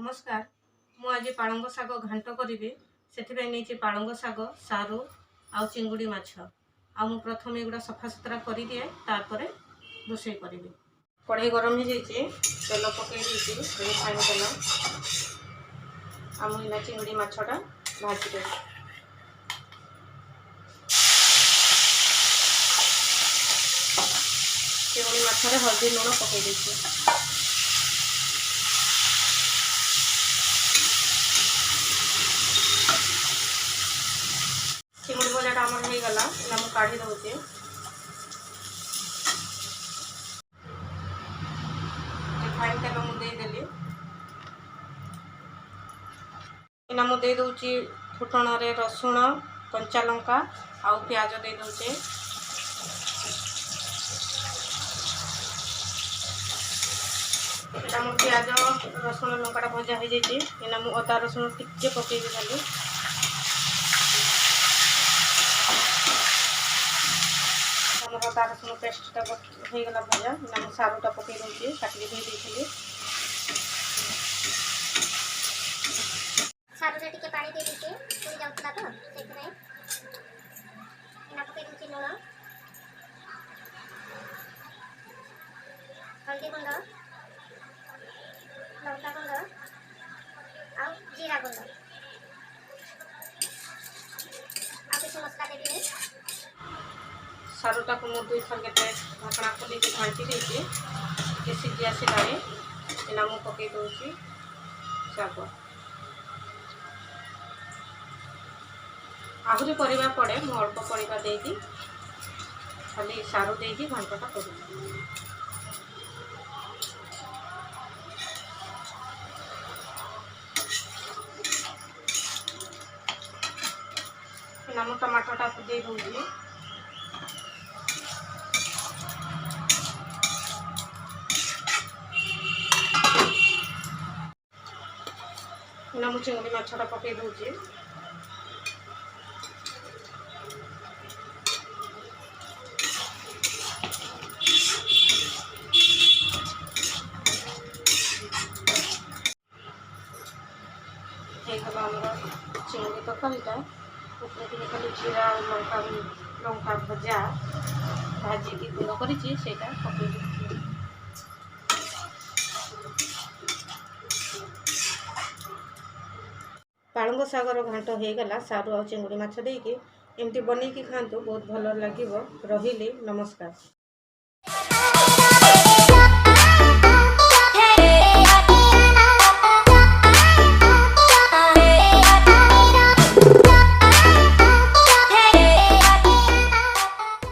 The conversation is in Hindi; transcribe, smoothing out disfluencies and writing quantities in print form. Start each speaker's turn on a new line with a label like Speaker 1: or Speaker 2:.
Speaker 1: नमस्कार। मु आज पालंग शाग घांट करी से पालंग शाग सारू आ चिंगुड़ी माछ मु प्रथम एगुड़ा सफा सुतरा कर दिए तापर रोषे करी। कढ़ई गरम हो जाइए तेल पकई रिफाइन तेल आम चिंगुड़ी माछटा भाजी दे चिंगुड़ी माछरे हल्दी लुण पकई देती चिंगुड़ी भजाटा आम हो गला मुझे काढ़ी दूचे रिफाइन तेल मुदेदेली इना मुझे दूची फुटण रे रसुण कंचा लंका आउ प्याज दे दूचे इना प्याज रसुण लंका भजा हो जाइए इना मु अदा रसुण टिके पकईबी खाली अदा रसुण पेस्टा हो गला भजा इना सारूटा पकई दूसरी काटिक धोई देती
Speaker 2: सारू रे टिके पानी दे दीजिए पूरी जाउतला तो सेकरे इना पके दूची लुण हल्दी गुंड लंका गुंड आ जीरा गुंड आ किसी मसला देबी
Speaker 1: सारूटा को मुझे थर के ढकना खोल घाटी देती सीझी आसला इना मु पकई दूसरी शाग आहरी परिवा पड़े मु अल्प परिवा देगी खाली सारू देगी घंटा कर मु टमाटोटा दे दूँगी मुझे चिंगुड़ी माछटा पकई दूँगी चिंगुड़ी तरकारीटा ऊपर खाली जीरा लंका भजा भाजी गुड़ कर पालंग शागर घांट हो गला सारू आ चिंगुड़ी माछ देकी एमती बनईकी खातु बहुत भल लगे। रही नमस्कार।